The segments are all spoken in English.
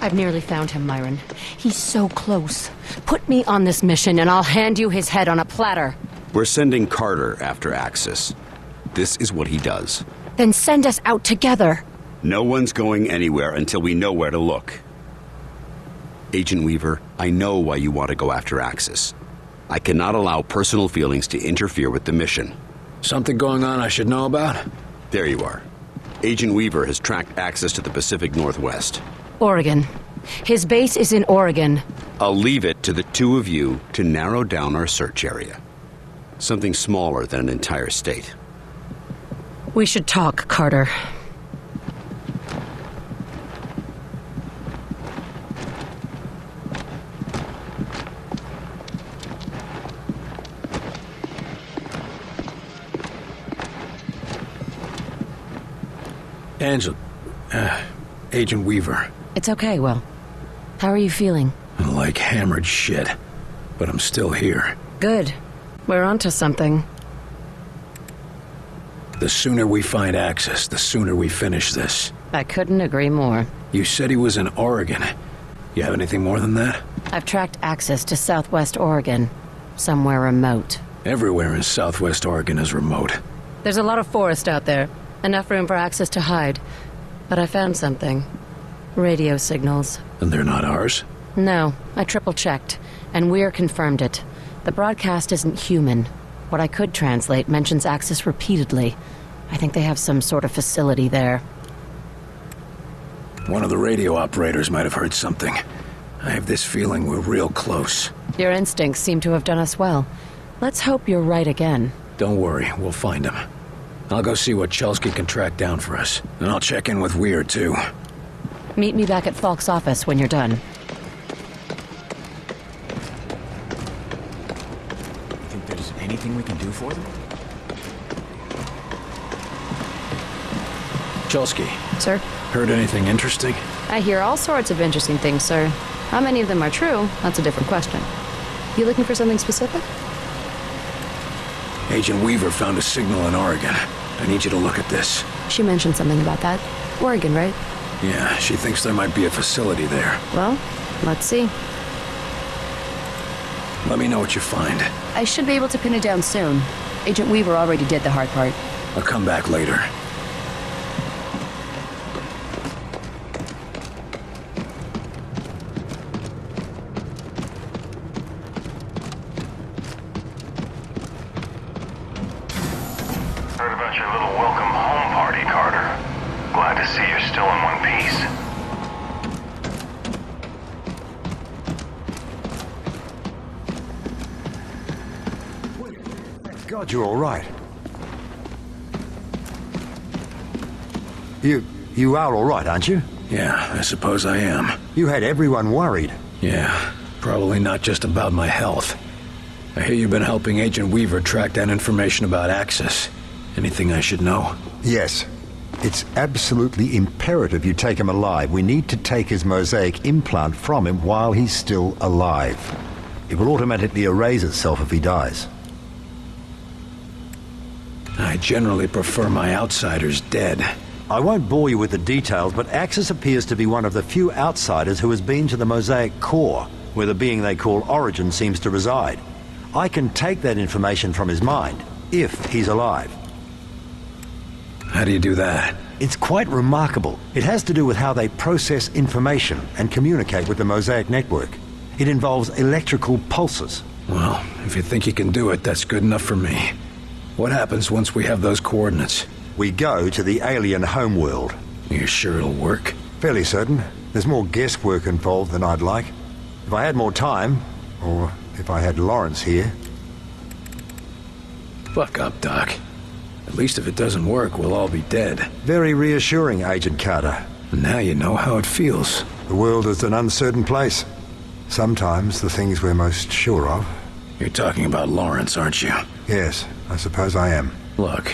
I've nearly found him, Myron. He's so close. Put me on this mission and I'll hand you his head on a platter. We're sending Carter after Axis. This is what he does. Then send us out together. No one's going anywhere until we know where to look. Agent Weaver, I know why you want to go after Axis. I cannot allow personal feelings to interfere with the mission. Something going on I should know about? There you are. Agent Weaver has tracked Axis to the Pacific Northwest. Oregon. His base is in Oregon. I'll leave it to the two of you to narrow down our search area. Something smaller than an entire state. We should talk, Carter. Angela, Agent Weaver. It's okay, Will. How are you feeling? Like hammered shit. But I'm still here. Good. We're onto something. The sooner we find Axis, the sooner we finish this. I couldn't agree more. You said he was in Oregon. You have anything more than that? I've tracked Axis to southwest Oregon. Somewhere remote. Everywhere in southwest Oregon is remote. There's a lot of forest out there. Enough room for Axis to hide. But I found something. Radio signals. And they're not ours? No, I triple-checked, and Weir confirmed it. The broadcast isn't human. What I could translate mentions Axis repeatedly. I think they have some sort of facility there. One of the radio operators might have heard something. I have this feeling we're real close. Your instincts seem to have done us well. Let's hope you're right again. Don't worry, we'll find him. I'll go see what Chelsky can track down for us. And I'll check in with Weir, too. Meet me back at Falk's office when you're done. Think there's anything we can do for them? Chelsky. Sir? Heard anything interesting? I hear all sorts of interesting things, sir. How many of them are true? That's a different question. You looking for something specific? Agent Weaver found a signal in Oregon. I need you to look at this. She mentioned something about that. Oregon, right? Yeah, she thinks there might be a facility there. Well, let's see. Let me know what you find. I should be able to pin it down soon. Agent Weaver already did the hard part. I'll come back later. Heard about your little welcome home party, Carter. Glad to see you're still in one piece. God, you're all right. You are all right, aren't you? Yeah, I suppose I am. You had everyone worried. Yeah, probably not just about my health. I hear you've been helping Agent Weaver track down information about Axis. Anything I should know? Yes. It's absolutely imperative you take him alive. We need to take his mosaic implant from him while he's still alive. It will automatically erase itself if he dies. I generally prefer my outsiders dead. I won't bore you with the details, but Axis appears to be one of the few outsiders who has been to the mosaic core, where the being they call Origin seems to reside. I can take that information from his mind, if he's alive. How do you do that? It's quite remarkable. It has to do with how they process information and communicate with the mosaic network. It involves electrical pulses. Well, if you think you can do it, that's good enough for me. What happens once we have those coordinates? We go to the alien homeworld. You're sure it'll work? Fairly certain. There's more guesswork involved than I'd like. If I had more time, or if I had Lawrence here. Fuck up, Doc. At least if it doesn't work, we'll all be dead. Very reassuring, Agent Carter. Now you know how it feels. The world is an uncertain place. Sometimes the things we're most sure of. You're talking about Lawrence, aren't you? Yes, I suppose I am. Look,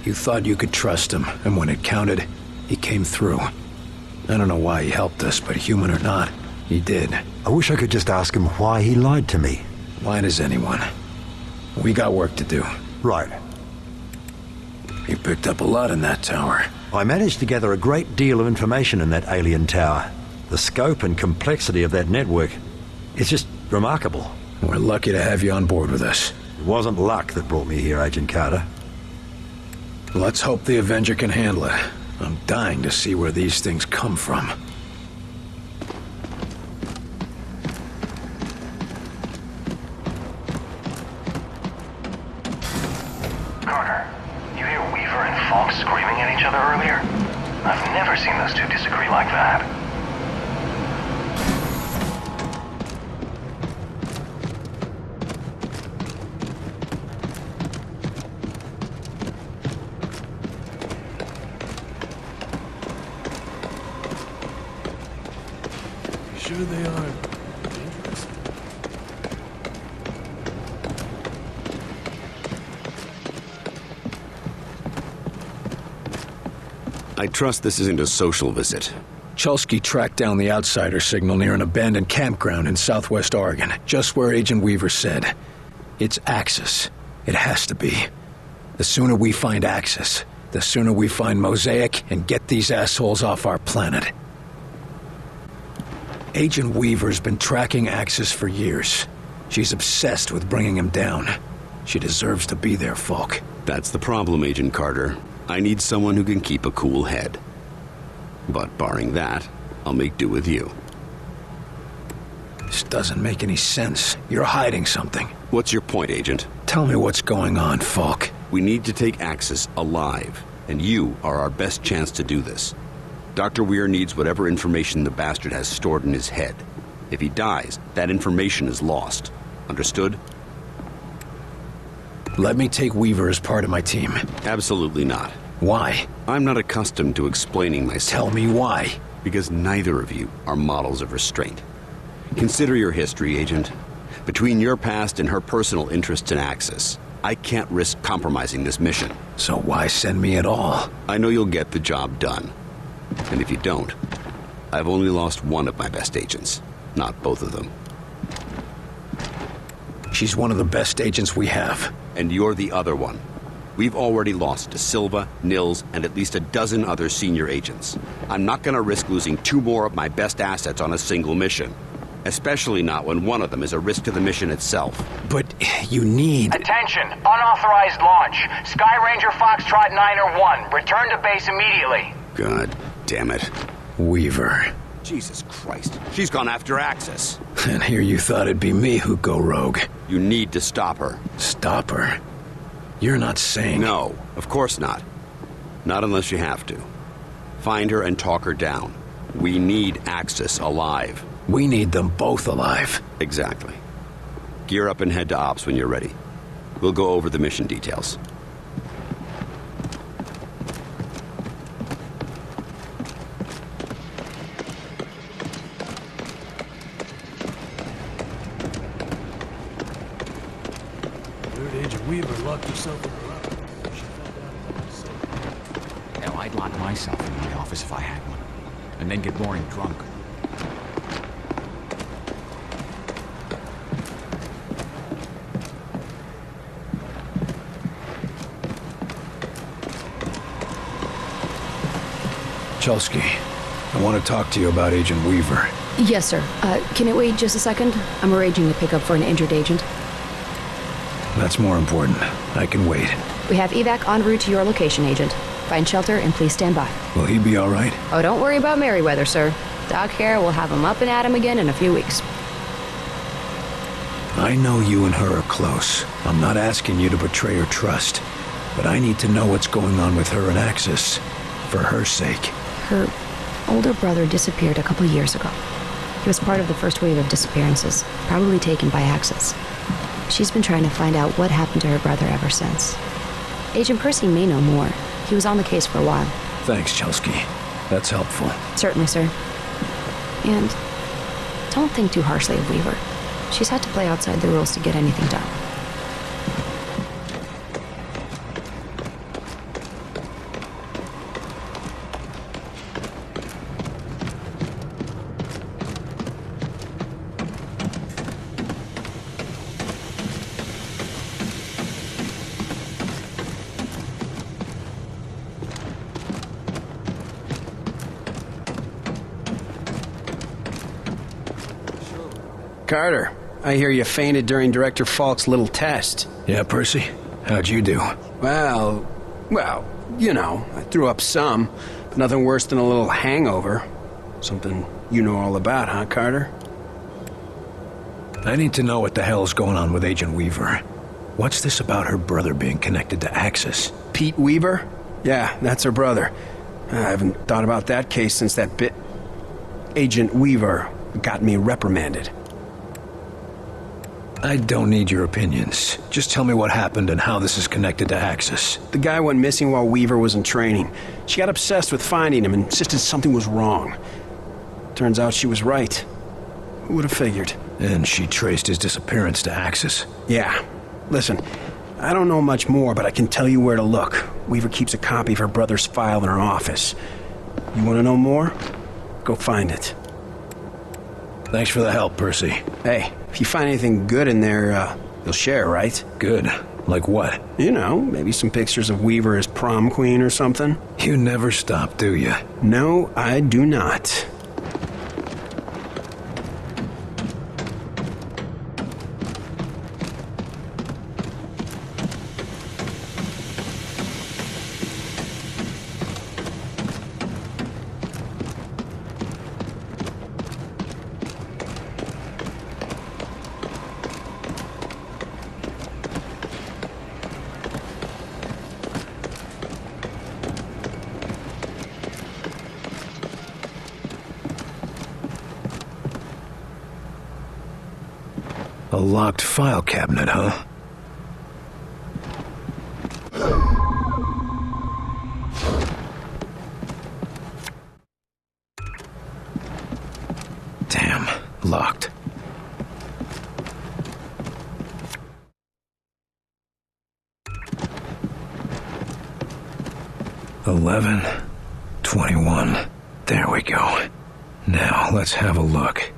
you thought you could trust him, and when it counted, he came through. I don't know why he helped us, but human or not, he did. I wish I could just ask him why he lied to me. Why does anyone? We got work to do. Right. You picked up a lot in that tower. I managed to gather a great deal of information in that alien tower. The scope and complexity of that network is just remarkable. We're lucky to have you on board with us. It wasn't luck that brought me here, Agent Carter. Let's hope the Avenger can handle it. I'm dying to see where these things come from. Carter, you hear Weaver and Falk screaming at each other earlier? I've never seen those two disagree like that. Sure they are dangerous? I trust this isn't a social visit. Chelsky tracked down the outsider signal near an abandoned campground in southwest Oregon, just where Agent Weaver said. It's Axis. It has to be. The sooner we find Axis, the sooner we find Mosaic and get these assholes off our planet. Agent Weaver's been tracking Axis for years. She's obsessed with bringing him down. She deserves to be there, Falk. That's the problem, Agent Carter. I need someone who can keep a cool head. But barring that, I'll make do with you. This doesn't make any sense. You're hiding something. What's your point, Agent? Tell me what's going on, Falk. We need to take Axis alive, and you are our best chance to do this. Dr. Weir needs whatever information the bastard has stored in his head. If he dies, that information is lost. Understood? Let me take Weaver as part of my team. Absolutely not. Why? I'm not accustomed to explaining myself. Tell me why. Because neither of you are models of restraint. Consider your history, Agent. Between your past and her personal interests in Axis, I can't risk compromising this mission. So why send me at all? I know you'll get the job done. And if you don't, I've only lost one of my best agents, not both of them. She's one of the best agents we have. And you're the other one. We've already lost De Silva, Nils, and at least a dozen other senior agents. I'm not gonna risk losing 2 more of my best assets on a single mission. Especially not when one of them is a risk to the mission itself. But you need... Attention! Unauthorized launch. Sky Ranger Foxtrot 901. Return to base immediately. God damn it. Weaver. Jesus Christ. She's gone after Axis. And here you thought it'd be me who'd go rogue. You need to stop her. Stop her? You're not saying... No, of course not. Not unless you have to. Find her and talk her down. We need Axis alive. We need them both alive. Exactly. Gear up and head to Ops when you're ready. We'll go over the mission details. Agent Weaver locked herself in her office. She found out about herself. Hell, I'd lock myself in my office if I had one. And then get boring drunk. Chelsky, I want to talk to you about Agent Weaver. Yes, sir. Can it wait just a second? I'm arranging to pick up for an injured agent. That's more important. I can wait. We have evac en route to your location, Agent. Find shelter and please stand by. Will he be all right? Oh, don't worry about Merryweather, sir. Doc here will have him up and at him again in a few weeks. I know you and her are close. I'm not asking you to betray her trust. But I need to know what's going on with her and Axis. For her sake. Her older brother disappeared a couple years ago. He was part of the first wave of disappearances, probably taken by Axis. She's been trying to find out what happened to her brother ever since. Agent Percy may know more. He was on the case for a while. Thanks, Chelsky. That's helpful. Certainly, sir. And don't think too harshly of Weaver. She's had to play outside the rules to get anything done. Carter, I hear you fainted during Director Falk's little test. Yeah, Percy? How'd you do? Well, you know, I threw up some, but nothing worse than a little hangover. Something you know all about, huh, Carter? I need to know what the hell's going on with Agent Weaver. What's this about her brother being connected to Axis? Pete Weaver? Yeah, that's her brother. I haven't thought about that case since that bit... Agent Weaver got me reprimanded. I don't need your opinions. Just tell me what happened and how this is connected to Axis. The guy went missing while Weaver was in training. She got obsessed with finding him and insisted something was wrong. Turns out she was right. Who would have figured? And she traced his disappearance to Axis? Yeah. Listen, I don't know much more, but I can tell you where to look. Weaver keeps a copy of her brother's file in her office. You want to know more? Go find it. Thanks for the help, Percy. Hey, if you find anything good in there, you'll share, right? Good. Like what? You know, maybe some pictures of Weaver as prom queen or something. You never stop, do you? No, I do not. A locked file cabinet, huh? Damn, locked. $11, $21. There we go. Now, let's have a look.